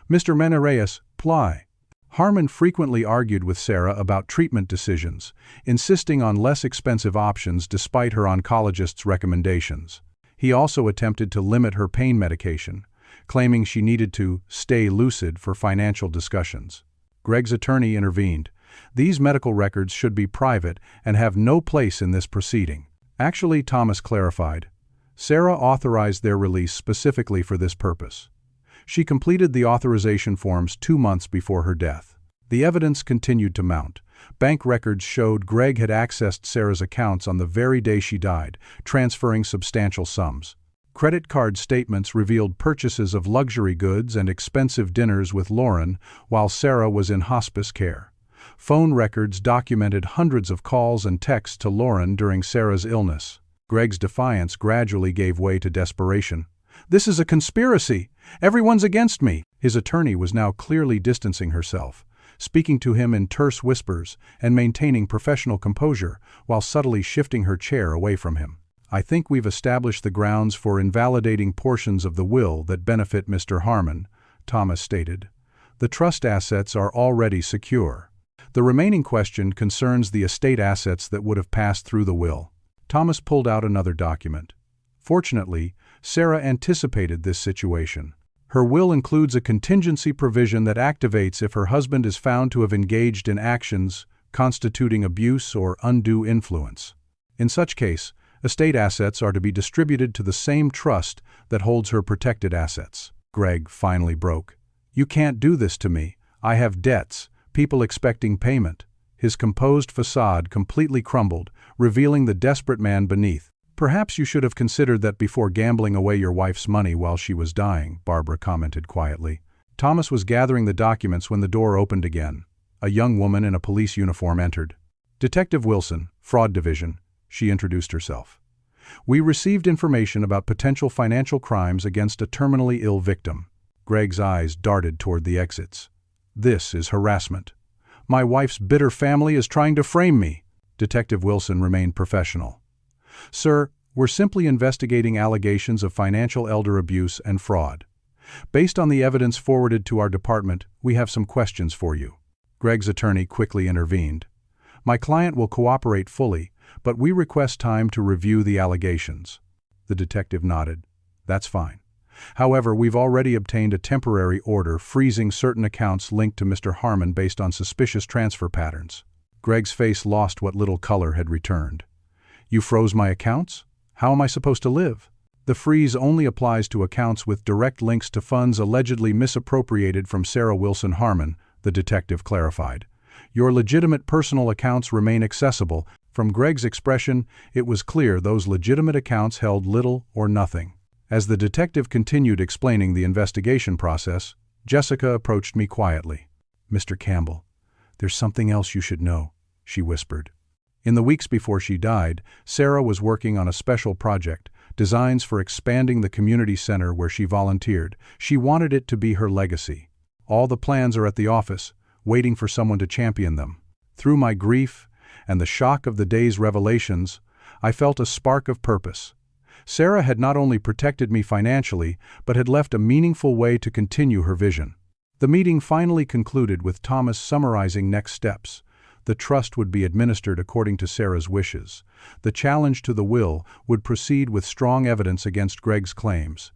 Mr. Menareyes, Ply. Harmon frequently argued with Sarah about treatment decisions, insisting on less expensive options despite her oncologist's recommendations. He also attempted to limit her pain medication, claiming she needed to stay lucid for financial discussions. Greg's attorney intervened. These medical records should be private and have no place in this proceeding. Actually, Thomas clarified, Sarah authorized their release specifically for this purpose. She completed the authorization forms 2 months before her death. The evidence continued to mount. Bank records showed Greg had accessed Sarah's accounts on the very day she died, transferring substantial sums. Credit card statements revealed purchases of luxury goods and expensive dinners with Lauren while Sarah was in hospice care. Phone records documented hundreds of calls and texts to Lauren during Sarah's illness. Greg's defiance gradually gave way to desperation. This is a conspiracy! Everyone's against me! His attorney was now clearly distancing herself. speaking to him in terse whispers and maintaining professional composure while subtly shifting her chair away from him. "I think we've established the grounds for invalidating portions of the will that benefit Mr. Harmon," Thomas stated. "The trust assets are already secure. The remaining question concerns the estate assets that would have passed through the will." Thomas pulled out another document. Fortunately, Sarah anticipated this situation. Her will includes a contingency provision that activates if her husband is found to have engaged in actions constituting abuse or undue influence. In such case, estate assets are to be distributed to the same trust that holds her protected assets. Greg finally broke. "You can't do this to me. I have debts, people expecting payment." His composed facade completely crumbled, revealing the desperate man beneath. "Perhaps you should have considered that before gambling away your wife's money while she was dying," Barbara commented quietly. Thomas was gathering the documents when the door opened again. A young woman in a police uniform entered. "Detective Wilson, Fraud Division," she introduced herself. "We received information about potential financial crimes against a terminally ill victim." Greg's eyes darted toward the exits. "This is harassment. My wife's bitter family is trying to frame me." Detective Wilson remained professional. "Sir, we're simply investigating allegations of financial elder abuse and fraud. Based on the evidence forwarded to our department, we have some questions for you." Greg's attorney quickly intervened. "My client will cooperate fully, but we request time to review the allegations." The detective nodded. "That's fine. However, we've already obtained a temporary order freezing certain accounts linked to Mr. Harmon based on suspicious transfer patterns." Greg's face lost what little color had returned. "You froze my accounts? How am I supposed to live?" "The freeze only applies to accounts with direct links to funds allegedly misappropriated from Sarah Wilson Harmon," the detective clarified. "Your legitimate personal accounts remain accessible." From Greg's expression, it was clear those legitimate accounts held little or nothing. As the detective continued explaining the investigation process, Jessica approached me quietly. "Mr. Campbell, there's something else you should know," she whispered. In the weeks before she died, Sarah was working on a special project, designs for expanding the community center where she volunteered. She wanted it to be her legacy. All the plans are at the office, waiting for someone to champion them. Through my grief and the shock of the day's revelations, I felt a spark of purpose. Sarah had not only protected me financially, but had left a meaningful way to continue her vision. The meeting finally concluded with Thomas summarizing next steps. The trust would be administered according to Sarah's wishes. The challenge to the will would proceed with strong evidence against Greg's claims,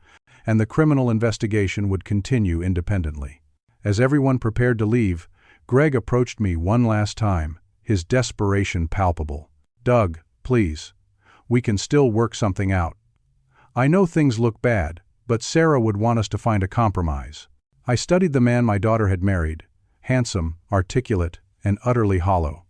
and the criminal investigation would continue independently. As everyone prepared to leave, Greg approached me one last time, his desperation palpable. "Doug, please. We can still work something out. I know things look bad, but Sarah would want us to find a compromise." I studied the man my daughter had married, handsome, articulate, and utterly hollow.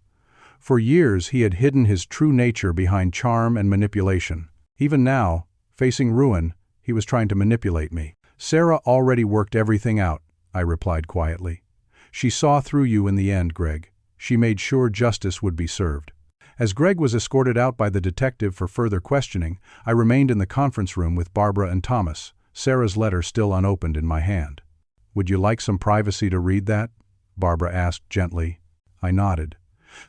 For years he had hidden his true nature behind charm and manipulation. Even now, facing ruin, he was trying to manipulate me. "Sarah already worked everything out," I replied quietly. "She saw through you in the end, Greg. She made sure justice would be served." As Greg was escorted out by the detective for further questioning, I remained in the conference room with Barbara and Thomas, Sarah's letter still unopened in my hand. "Would you like some privacy to read that?" Barbara asked gently. I nodded,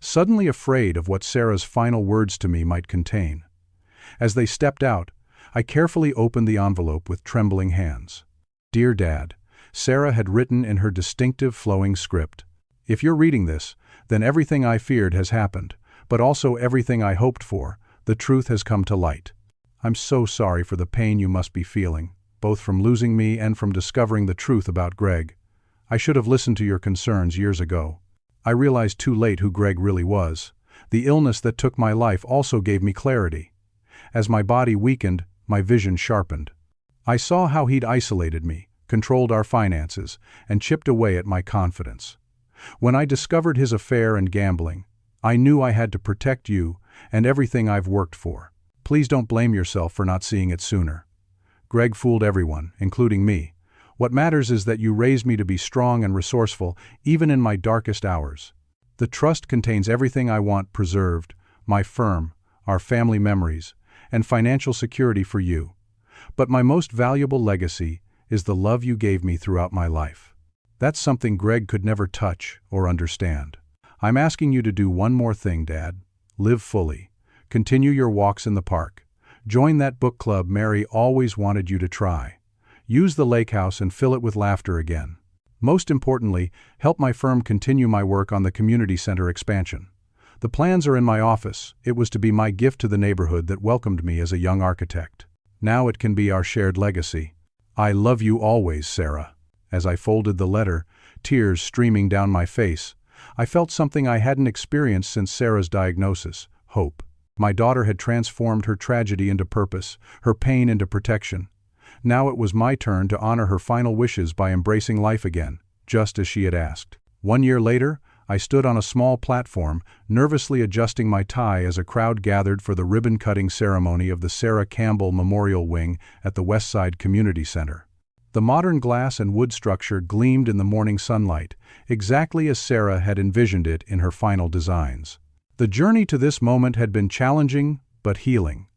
suddenly afraid of what Sarah's final words to me might contain. As they stepped out, I carefully opened the envelope with trembling hands. "Dear Dad," Sarah had written in her distinctive flowing script. "If you're reading this, then everything I feared has happened, but also everything I hoped for. The truth has come to light. I'm so sorry for the pain you must be feeling, both from losing me and from discovering the truth about Greg. I should have listened to your concerns years ago. I realized too late who Greg really was. The illness that took my life also gave me clarity. As my body weakened, my vision sharpened. I saw how he'd isolated me, controlled our finances, and chipped away at my confidence. When I discovered his affair and gambling, I knew I had to protect you and everything I've worked for. Please don't blame yourself for not seeing it sooner. Greg fooled everyone, including me. What matters is that you raised me to be strong and resourceful, even in my darkest hours. The trust contains everything I want preserved, my firm, our family memories, and financial security for you. But my most valuable legacy is the love you gave me throughout my life. That's something Greg could never touch or understand. I'm asking you to do one more thing, Dad. Live fully. Continue your walks in the park. Join that book club Mary always wanted you to try. Use the lake house and fill it with laughter again. Most importantly, help my firm continue my work on the community center expansion. The plans are in my office. It was to be my gift to the neighborhood that welcomed me as a young architect. Now it can be our shared legacy. I love you always, Sarah. As I folded the letter, tears streaming down my face, I felt something I hadn't experienced since Sarah's diagnosis: hope. My daughter had transformed her tragedy into purpose, her pain into protection. Now it was my turn to honor her final wishes by embracing life again, just as she had asked. 1 year later, I stood on a small platform, nervously adjusting my tie as a crowd gathered for the ribbon-cutting ceremony of the Sarah Campbell Memorial Wing at the Westside Community Center. The modern glass and wood structure gleamed in the morning sunlight, exactly as Sarah had envisioned it in her final designs. The journey to this moment had been challenging, but healing.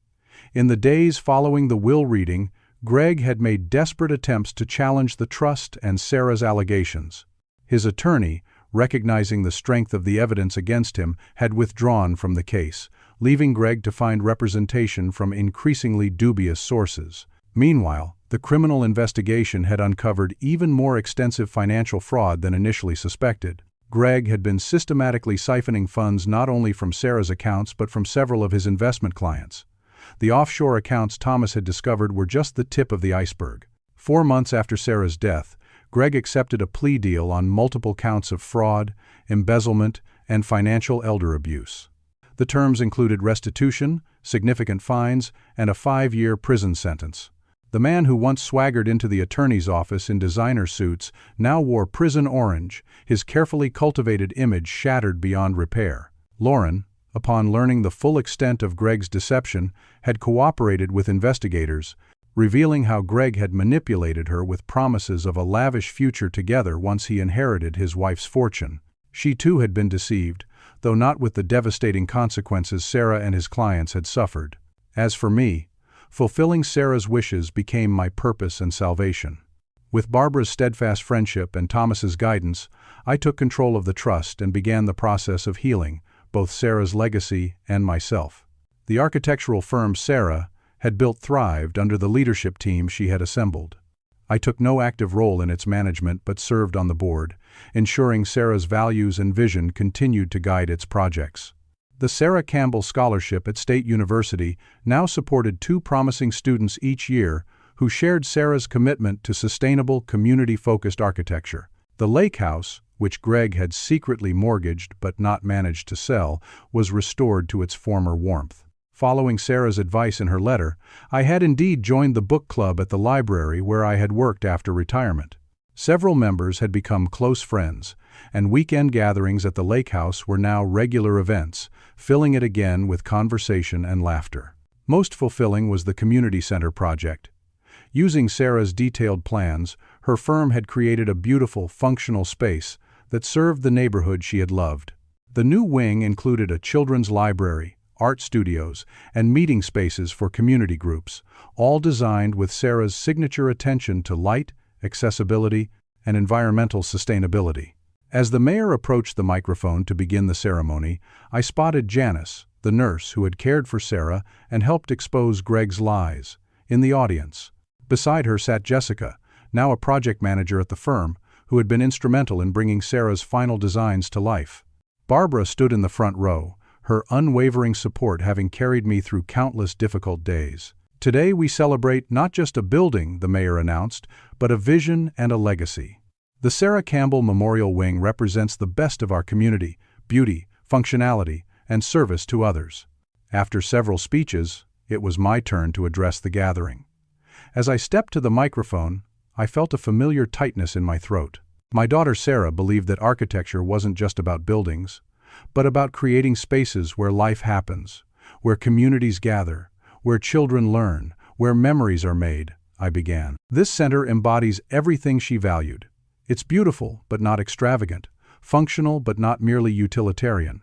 In the days following the will reading, Greg had made desperate attempts to challenge the trust and Sarah's allegations. His attorney, recognizing the strength of the evidence against him, had withdrawn from the case, leaving Greg to find representation from increasingly dubious sources. Meanwhile, the criminal investigation had uncovered even more extensive financial fraud than initially suspected. Greg had been systematically siphoning funds not only from Sarah's accounts but from several of his investment clients. The offshore accounts Thomas had discovered were just the tip of the iceberg. 4 months after Sarah's death, Greg accepted a plea deal on multiple counts of fraud, embezzlement, and financial elder abuse. The terms included restitution, significant fines, and a 5-year prison sentence. The man who once swaggered into the attorney's office in designer suits now wore prison orange, his carefully cultivated image shattered beyond repair. Lauren, upon learning the full extent of Greg's deception, had cooperated with investigators, revealing how Greg had manipulated her with promises of a lavish future together once he inherited his wife's fortune. She too had been deceived, though not with the devastating consequences Sarah and his clients had suffered. As for me, fulfilling Sarah's wishes became my purpose and salvation. With Barbara's steadfast friendship and Thomas's guidance, I took control of the trust and began the process of healing both Sarah's legacy and myself. The architectural firm Sarah had built thrived under the leadership team she had assembled. I took no active role in its management but served on the board, ensuring Sarah's values and vision continued to guide its projects. The Sarah Campbell Scholarship at State University now supported 2 promising students each year who shared Sarah's commitment to sustainable, community-focused architecture. The lake house, which Greg had secretly mortgaged but not managed to sell, was restored to its former warmth. Following Sarah's advice in her letter, I had indeed joined the book club at the library where I had worked after retirement. Several members had become close friends, and weekend gatherings at the lake house were now regular events, filling it again with conversation and laughter. Most fulfilling was the community center project. Using Sarah's detailed plans, her firm had created a beautiful, functional space that served the neighborhood she had loved. The new wing included a children's library, art studios, and meeting spaces for community groups, all designed with Sarah's signature attention to light, accessibility, and environmental sustainability. As the mayor approached the microphone to begin the ceremony, I spotted Janice, the nurse who had cared for Sarah and helped expose Greg's lies, in the audience. Beside her sat Jessica, now a project manager at the firm, who had been instrumental in bringing Sarah's final designs to life. Barbara stood in the front row, her unwavering support having carried me through countless difficult days. Today we celebrate not just a building, the mayor announced, but a vision and a legacy. The Sarah Campbell Memorial Wing represents the best of our community: beauty, functionality, and service to others. After several speeches, it was my turn to address the gathering. As I stepped to the microphone, I felt a familiar tightness in my throat. My daughter Sarah believed that architecture wasn't just about buildings, but about creating spaces where life happens, where communities gather, where children learn, where memories are made, I began. This center embodies everything she valued. It's beautiful but not extravagant, functional but not merely utilitarian.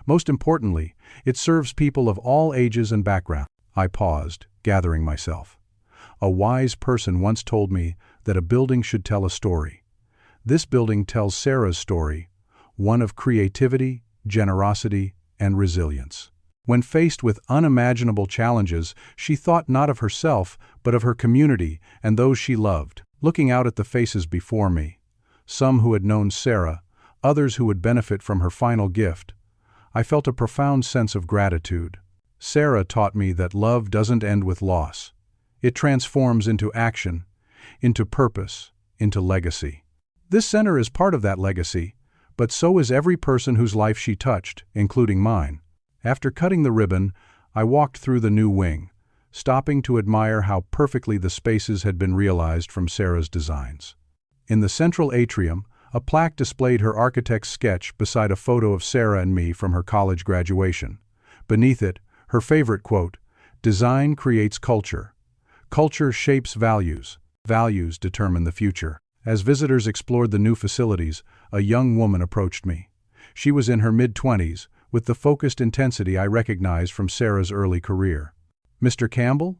Most importantly, it serves people of all ages and backgrounds. I paused, gathering myself. A wise person once told me that a building should tell a story. This building tells Sarah's story, one of creativity, generosity, and resilience. When faced with unimaginable challenges, she thought not of herself, but of her community and those she loved. Looking out at the faces before me, some who had known Sarah, others who would benefit from her final gift, I felt a profound sense of gratitude. Sarah taught me that love doesn't end with loss. It transforms into action, into purpose, into legacy. This center is part of that legacy, but so is every person whose life she touched, including mine. After cutting the ribbon, I walked through the new wing, stopping to admire how perfectly the spaces had been realized from Sarah's designs. In the central atrium, a plaque displayed her architect's sketch beside a photo of Sarah and me from her college graduation. Beneath it, her favorite quote, "Design creates culture. Culture shapes values. Values determine the future." As visitors explored the new facilities, a young woman approached me. She was in her mid-20s, with the focused intensity I recognized from Sarah's early career. "Mr. Campbell?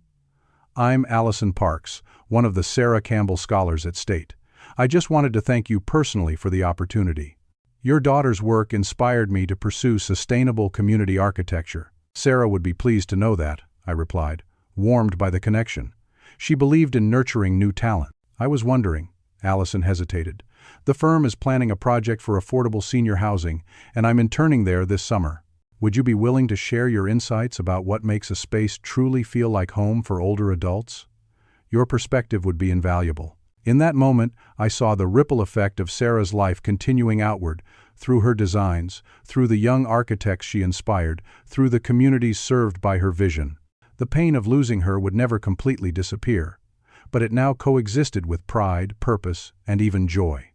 I'm Allison Parks, one of the Sarah Campbell Scholars at State. I just wanted to thank you personally for the opportunity. Your daughter's work inspired me to pursue sustainable community architecture." "Sarah would be pleased to know that," I replied, warmed by the connection. She believed in nurturing new talent. "I was wondering," Allison hesitated. "The firm is planning a project for affordable senior housing, and I'm interning there this summer. Would you be willing to share your insights about what makes a space truly feel like home for older adults? Your perspective would be invaluable." In that moment, I saw the ripple effect of Sarah's life continuing outward, through her designs, through the young architects she inspired, through the communities served by her vision. The pain of losing her would never completely disappear, but it now coexisted with pride, purpose, and even joy.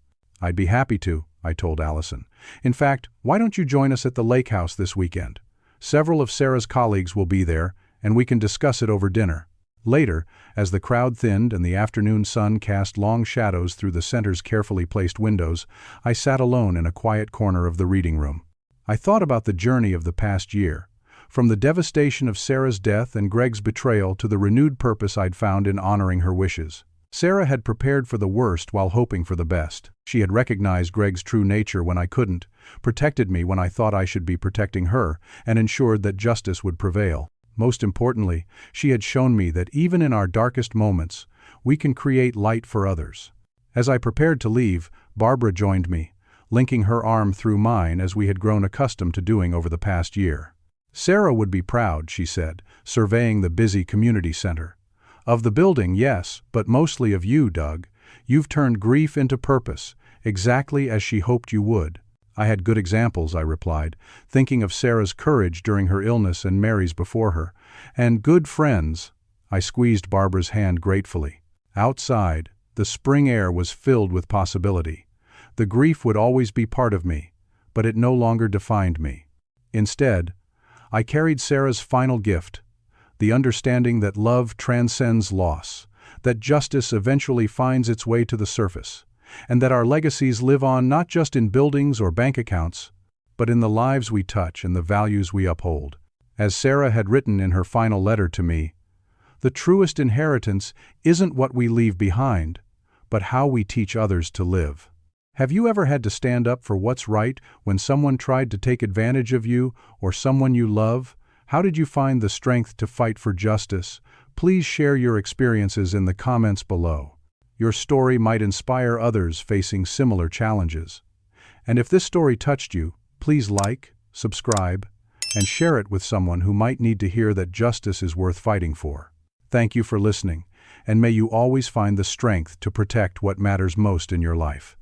"I'd be happy to," I told Allison. "In fact, why don't you join us at the lake house this weekend? Several of Sarah's colleagues will be there, and we can discuss it over dinner." Later, as the crowd thinned and the afternoon sun cast long shadows through the center's carefully placed windows, I sat alone in a quiet corner of the reading room. I thought about the journey of the past year, from the devastation of Sarah's death and Greg's betrayal to the renewed purpose I'd found in honoring her wishes. Sarah had prepared for the worst while hoping for the best. She had recognized Greg's true nature when I couldn't, protected me when I thought I should be protecting her, and ensured that justice would prevail. Most importantly, she had shown me that even in our darkest moments, we can create light for others. As I prepared to leave, Barbara joined me, linking her arm through mine as we had grown accustomed to doing over the past year. "Sarah would be proud," she said, surveying the busy community center. "Of the building, yes, but mostly of you, Doug. You've turned grief into purpose, exactly as she hoped you would." "I had good examples," I replied, thinking of Sarah's courage during her illness and Mary's before her. "And good friends." I squeezed Barbara's hand gratefully. Outside, the spring air was filled with possibility. The grief would always be part of me, but it no longer defined me. Instead, I carried Sarah's final gift, the understanding that love transcends loss, that justice eventually finds its way to the surface, and that our legacies live on not just in buildings or bank accounts, but in the lives we touch and the values we uphold. As Sarah had written in her final letter to me, "The truest inheritance isn't what we leave behind, but how we teach others to live." Have you ever had to stand up for what's right when someone tried to take advantage of you or someone you love? How did you find the strength to fight for justice? Please share your experiences in the comments below. Your story might inspire others facing similar challenges. And if this story touched you, please like, subscribe, and share it with someone who might need to hear that justice is worth fighting for. Thank you for listening, and may you always find the strength to protect what matters most in your life.